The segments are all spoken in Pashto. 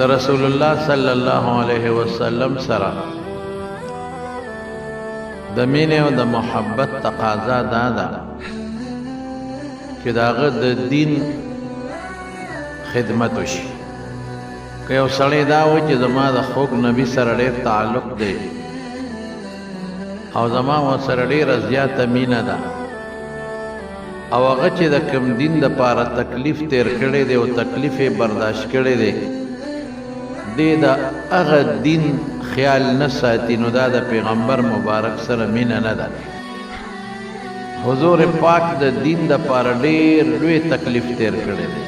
د رسول الله صلی الله علیه وسلم سره د مینې او د محبت تقاضا دا ده چې د هغه د دین خدمت وشي. که یو سړی دا وایي چې زما د خوږ نبي سره ډېر تعلق دی او زما ورسره ډېره زیاته مینه ده او هغه چې د کوم دین دپاره تکلیف تیر کړی دی او تکلیف یې برداشت کړی دی دی د هغه دین خیال نه ساتي، نو دا د پیغمبر مبارک سره مینه نه ده. حضور پاک د دین دپاره ډېر لوی تکلیف تیر کړی دی،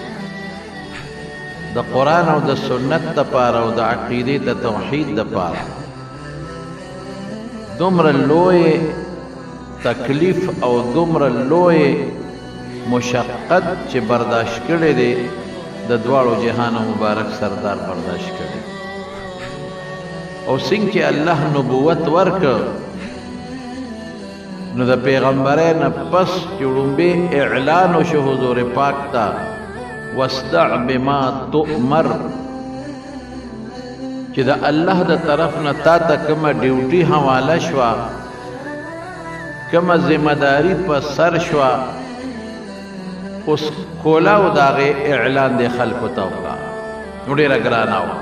د قرآن او د سنت دپاره او د عقیدې د توحید دپاره دومره لوی تکلیف او دومره لوی مشقت چې برداشت کړی دی د دواړو جهان مبارک سردار برداشت کړی. او څنګه چې الله نبوت ورکړ نو د پیغمبرۍ نه پس چې وړومبی اعلان وشو حضور پاک ته واصدع بما تؤمر، چې د الله د طرف نه تا ته کومه ډیوټي حواله شوه، کومه ذمہ داری په سر شوه، اوس کولاو د هغې اعلان د خلکو ته وکړه. نو ډېره ګرانه وه،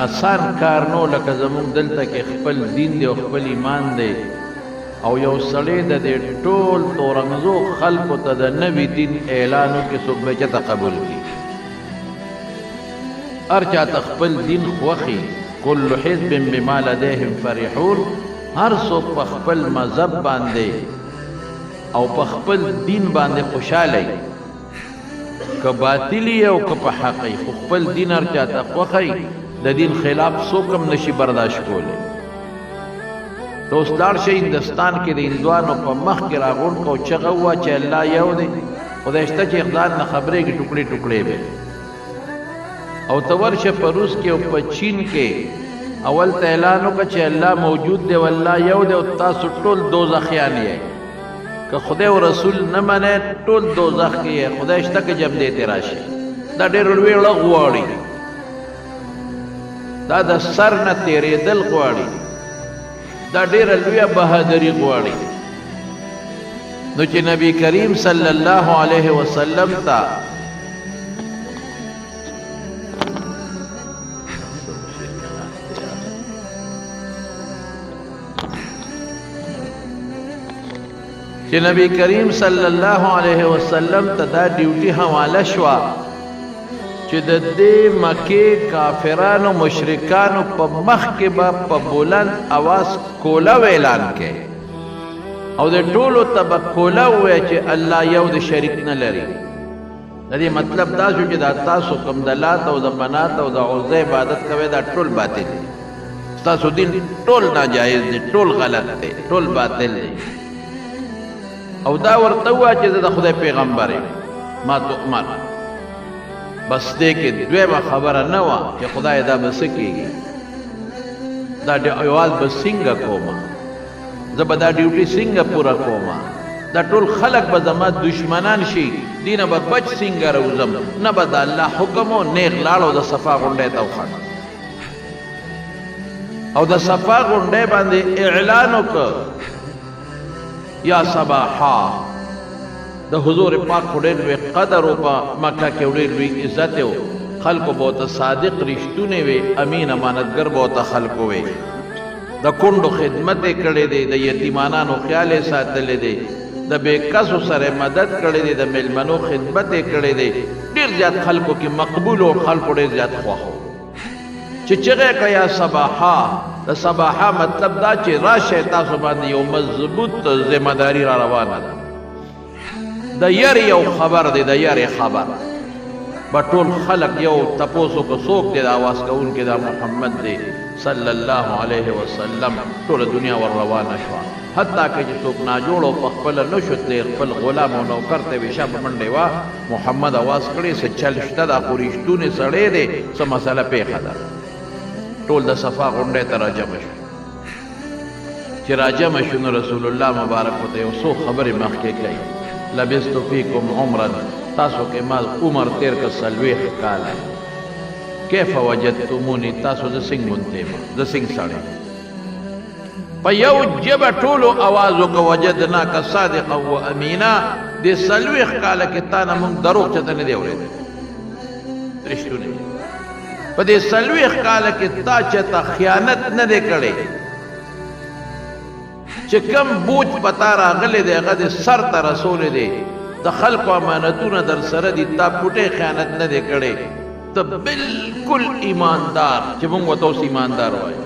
آسان کار نو لکه زموږ دلته کې خپل دین دی او خپل ایمان دی او یو سړی د دې ټول تورنګزو خلکو ته د نوي دین اعلان وکړي، څوک به چېرته قبول کړي. هر چا ته خپل دین خوښي، کل حزب بما لدیهم فرحون، هر څوک په خپل مذهب باندې او په خپل دین باندې خوشحاله که باطلی او که په حقی، خو خپل دین هر چا ته خوښی، د دین خلاف څوک هم نشي برداشت کولی. ته اوس لاړ شئ هندوستان کې د هندوانو په مخ کې راغونډ کو چغه ووه چې الله یو دی، خدای شته چې خدای نه خبرېږي، ټوکړې ټوکړې به. او ته ورشه په روس کې او په چین کې اول ته اعلان وکړه چې الله موجود دی او الله یو دی او تاسو ټول دوزخیان یې. که خدای او رسول نه منئ ټول دوزخ کې یې، خدای شته که جمدې ته راشي. دا ډېر لوی غږ غواړي، دا د سر نه تېرېدل غواړي، دا ډېره لویه بهادري غواړي. نو چې نبی کریم صلی الله علیه وسلم ته چې نبی کریم صلی الله علیه وسلم ته دا ډیوټي حواله شوه چې د دې مکې کافرانو مشرکانو په مخ کې به په بلند اواز کوله اعلان کوي او د ټولو ته به کوله ووایي چې الله یو د شریک نه لري. د دې مطلب دا شو چې دا تاسو کوم د لات او د منات او د عزا عبادت کوئ دا ټول باطل دی، ستاسو دین ټول ناجایز دی، ټول غلط دی، ټول باطل دی. او دا ورته ووایه چې زه د خدای پیغمبر یم، ما تؤمر. بس دې کې دویمه خبره نه وه چې خدای دا به څه کېږي، دا یواز به څنګه کومه، زه به دا ډیوټي څنګه پوره کومه، دا ټول خلک به زما دشمنان شي، دې نه به بچ څنګه روزم، نه به د الله حکم و نیغ لاړ او د صفا غونډۍ ته وخوړ او د صفا غونډۍ باندې اعلان وکړ یا صباحا. د حضور پاک خو ډېر لوی قدر و په مکه کې ډېر لوی عزت و، خلکو به ورته صادق رښتونې وې، امین امانتګر به ورته خلکو وې. د کونډو خدمت یې کړی دی، د یتیمانانو خیال یې ساتلی دی، د بې کسو سره مدد کړی دی، د میلمنو خدمت یې کړی دی. ډېر زیات خلکو کې مقبول و، خلکو ډېر زیات خوښ و. چې چغې که یا صباحا، د صباحا مطلب دا چې راشئ تاسو باندې یو مضبوط ذمہ داري را روانه ده، د یارې یو خبر دی، د یارې خبر به ټول خلک یو تپوس وکړه څوک دی د اواز کوونکی دا محمد دی صلی الله علیه وسلم. ټوله دنیا ور روانه شوه، حتی که چې څوک ناجوړ او په خپله نه شو تللی، خپل غلام او نوکر ته یې شا په منډې وه محمد اواز کړی څه چل شته دا خو رښتونې سړی دی، څه مسله پېښه ده. ټول د صفا غونډۍ ته راجمع شو. چې راجمع شو نو رسول الله مبارک ورته یو څو خبرې مخکې کوي. لبثت فیکم عمرا، تاسو کې ما عمر تیر که 40 کاله، کیف وجدتمونی تاسو ز څنګه مونته ز څنګه سړی په یو جبه ټولو आवाज وکړه وجدناک صادقا و امینا د سلوخ کاله کې تا نه مونږ دروغ چته نه دی اورېدلی رښتونه په دې سلوخ کاله کې تا چته خیانت نه دی کړی چې کم بوج پتا راغلی دی هغه د سر ته رسولی دی د خلکو امانتونه در سره دي تا پوټې خیانت نه دی کړی ته بالکل ایماندار چې مونږ ورته اوس ایماندار وایو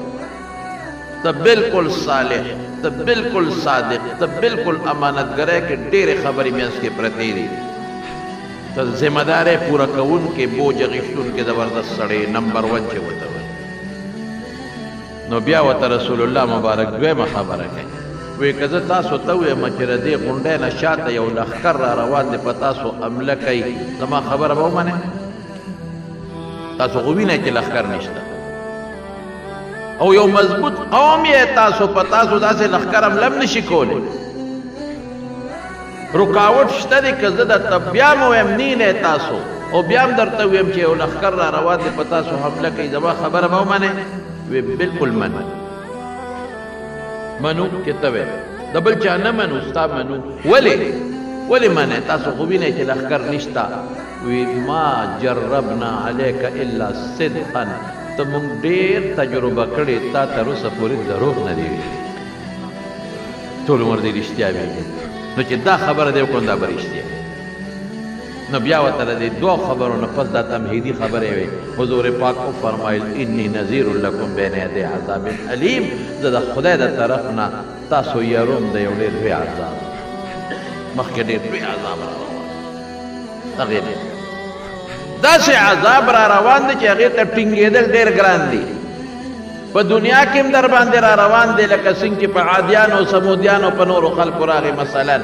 ته بالکل صالح ته بالکل صادق ته بالکل امانتګری کې ډېرې خبرې منځ کې پرتې دي ته ذمه دارۍ پوره کوونکې بوج اخیستونکې زبردست سړی نمبر 1 چې ورته وایي نو بیا ورته رسول الله مبارک دویمه خبره کوي وی که زه تاسو ته ویم چې د دې غونډۍ نه شاته یو لښکر را روان دی په تاسو حمله کوي زما خبره به ومنئ تاسو خو وینئ چې لښکر نشته او یو مضبوط قوم یې تاسو په تاسو داسې لښکر حمله هم نشي کولی رکاوټ شته دی که زه درته بیا م ویم نینئ تاسو او بیا هم درته ویم چې یو لښکر را روان دی په تاسو حمله کوي زما خبره به ومنئ وی بالکل منو منو چې ته وې د بل چا نه منو ستا منو ولې منې تاسو خو وینئ چې لښکر نشته وی ما جربنا علیک الا صدقا ته مونږ ډېر تجربه کړې تا تر اوسه پورې دروغ نه دی ویلي ټول عمر دې رښتیا ویلي نو چې دا خبره دی وکړو دا به رښتیا نو بیا ورته د دې دوه خبرو نه پس دا تمهیدي خبرې وې حضور پاک وفرمایل انی نذیر لکم بین یدی عذاب علیم زه د خدای د طرف نه تاسو یاروم د یو ډېر لوی عذاب مخکې ډېر لوی عذاب را روان هغې داسې عذاب را روان دی چې هغې ته ټینګېدل ډېر ګران دي په دنیا کې هم در باندې را روان دی لکه څنګه چې په عادیانو سمودیانو په نورو خلکو راغی مثلا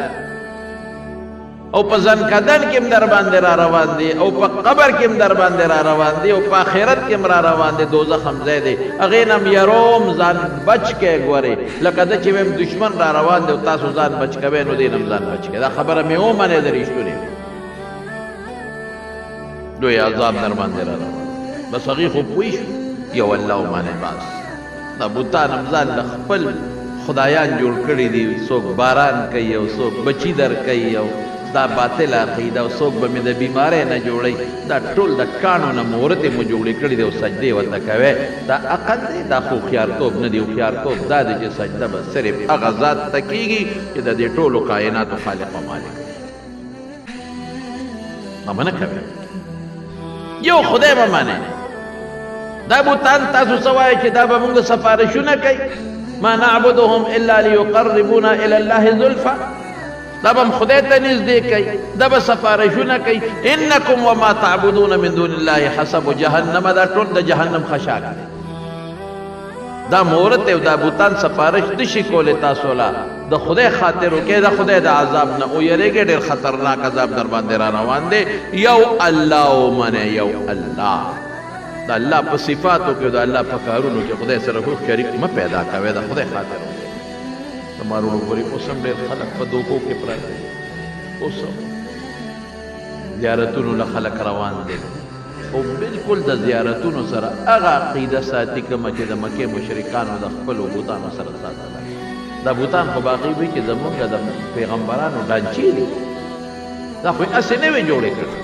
او په ځنکدن کې هم در باندې را روان دي او په قبر کې هم در باندې را روان دي او په آخرت کې هم را روان دي دوزخ هم ځای دی هغې نه هم یروم ځان بچ کې ګورې لکه ده چې ویم دشمن را روان دی او تاسو ځان بچ کوئ نو دې نه هم ځان بچ کوئ دا خبره مې ومنې د رښتونې لوی عذاب در باندې را روان بس هغې خو پوه شو یو الله ومنې بس دا بوتان هم ځان له خپل خدایان جوړ کړي دي څوک باران کوي او څوک بچي در کوي او دا باطل عقیده او څوک به مې د بیمارۍ نه جوړوي دا ټول د کاڼو نه مورتې مو جوړې کړي دي او سجدې ورته کوی دا عقل دی دا خو هوښیارتوب نه دی هوښیارتوب دا دی چې سجده به صرف هغه ذات ته کېږي چې د دې ټولو کائناتو خالق و مالک ما نه کوي یو خدای به منې دا بوتان تاسو څه وایئ چې دا به مونږ سفارشونه کوي ما نعبدهم الا لیقربونا الی الله زلفا دا به خدای ته نږدې کوي دا به سفارشونه کوي انکم وما تعبدون من دون الله حسب جهنم دا ټول د جهنم خشاک دی دا مورت او دا بوتان سفارش نشي کولی تاسو لا د خدای خاطر وکړئ د خدای د عذاب نه ویریږئ ډېر خطرناک عذاب در باندې را روان دی یو الله ومنئ یو الله د الله په صفاتو کې د الله په کارونو کې خدای سره هیڅ شریک مه پیدا کوئ د خدای خاطر تمہارو پوری اوسم ډېر خلک په دوکو کې پراته دي اوسم زیارتونو له خلک روان دي او بالکل د زیارتونو سره هغه عقیده ساتي کومه چې د مکې مشرکانو د خپلو بوتانو سره ساتله دا بوتان خو باقي وي چې زمونږ د پیغمبرانو ډانچې دي دا خو هسې نه وي جوړې کړي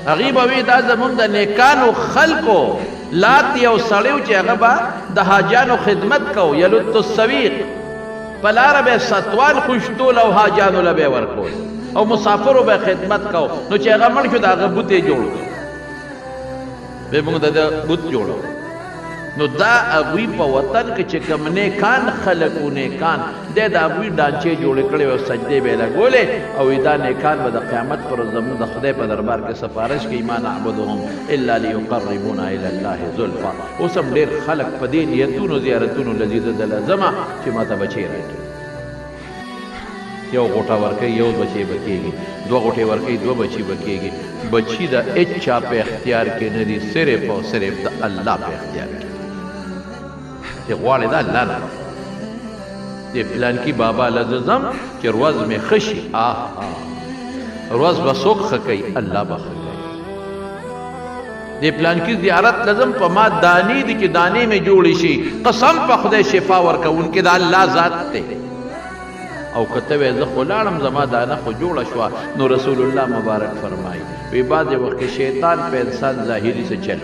هغې به وي دا زمونږ د نیکانو خلکو لات یو سړی و چې هغه به د حاجیانو خدمت کو یلد السویق په لاره به ستوان خوشتول او حاجیانو له به ورکول او مسافرو به خدمت کو نو چې هغه مړ شو د هغه بوت یې جوړ کړو به موږ د بوت جوړو نو دا هغوی په وطن کې چې کوم نیکان خلک و نیکان دی د هغوی ډانچې جوړې کړې وې او سجدې به یې لګولې او دا نیکان به د قیامت پر ورځ زموږ د خدای په دربار کې سفارش کوي ما نعبدهم الا لیقربونا الی الله زلفا اوس هم ډېر خلک په دې نیتونو زیارتونو لذیذه د لازمه چې ما ته بچی راکړي یو غوټه ورکوي یو بچی به کېږي دوه غوټې ورکوي دوه بچي به کېږي بچي د هېچا په اختیار کې نه دي صرف او صرف د الله په اختیار کې چې غواړې دا الله نه د پلانکي بابا له ځم چې روز مې ښه شي روز به څوک ښه کوي الله به ښه کوي د پلان کې زیارت لازم په ما دانی دي چې دانې مې جوړې شي قسم په خدای شفا ورکوونکی د الله ذات دی او کته وې زه خو لاړم زما دانه خو جوړه شوه نو رسول الله مبارک فرمایي وی بعضې وخت کې شیطان په انسان ظاهري څه چل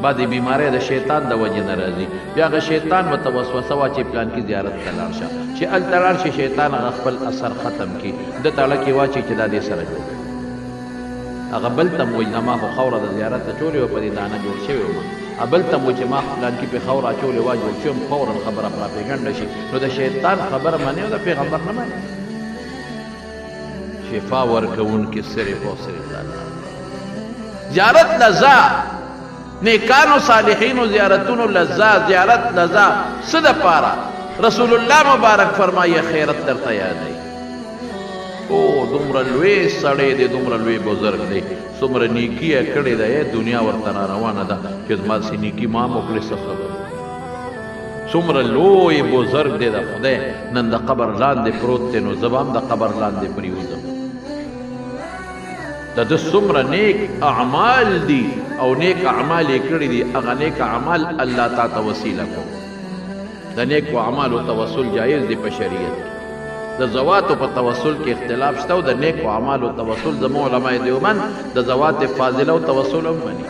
بعضې بیماری د شیطان د وجې نه راځي بیا هغه شیطان به ته وسوسه واچي پلان کې زیارت ته لاړ شه چې هلته لاړ شي شیطان هغه خپل اثر ختم کړي ده ته اړه کې واچي چې دا دې سره جوړ هغه بل ته م وایي نه ما خو خوره د زیارت ته چولې وه په دې دانه جوړ شوی وم بل ته م وایي چې ما پلان کې پې خوره اچولې وه جوړ شوی یم فورا خبره پراپېګنډه شي نو د شیطان خبره منې او د پیغمبر نه منې شفا ورکوونکي صرف او صرف د الله زیارت لزا نیکانو صالحینو زیارتونو لزا زیارت لزا څه دپاره رسول الله مبارک فرمایي خیرت درته یادوي او دومره لوی سړی دی دومره لوی بزرګ دی څومره نیکي یې کړې ده دنیا ورته را روانه ده چې زما داسې نیکي ما هم وکړې څه خبره څومره لوی بزرګ دی د خدای نن د قبر لاندې پروت دی نو زه به هم د قبر لاندې پرېوځم د ده څومره نیک اعمال دي او نیک اعمال یې کړي دي هغه نیک اعمال الله تا ته وسیله کو د نیکو اعمالو توسل جایز دی په شریعت کې د زواتو په توسل کې اختلاف شته او د نیکو اعمالو توسل زموږ علماء دیوبند د زوات فاضله او توسل هم مني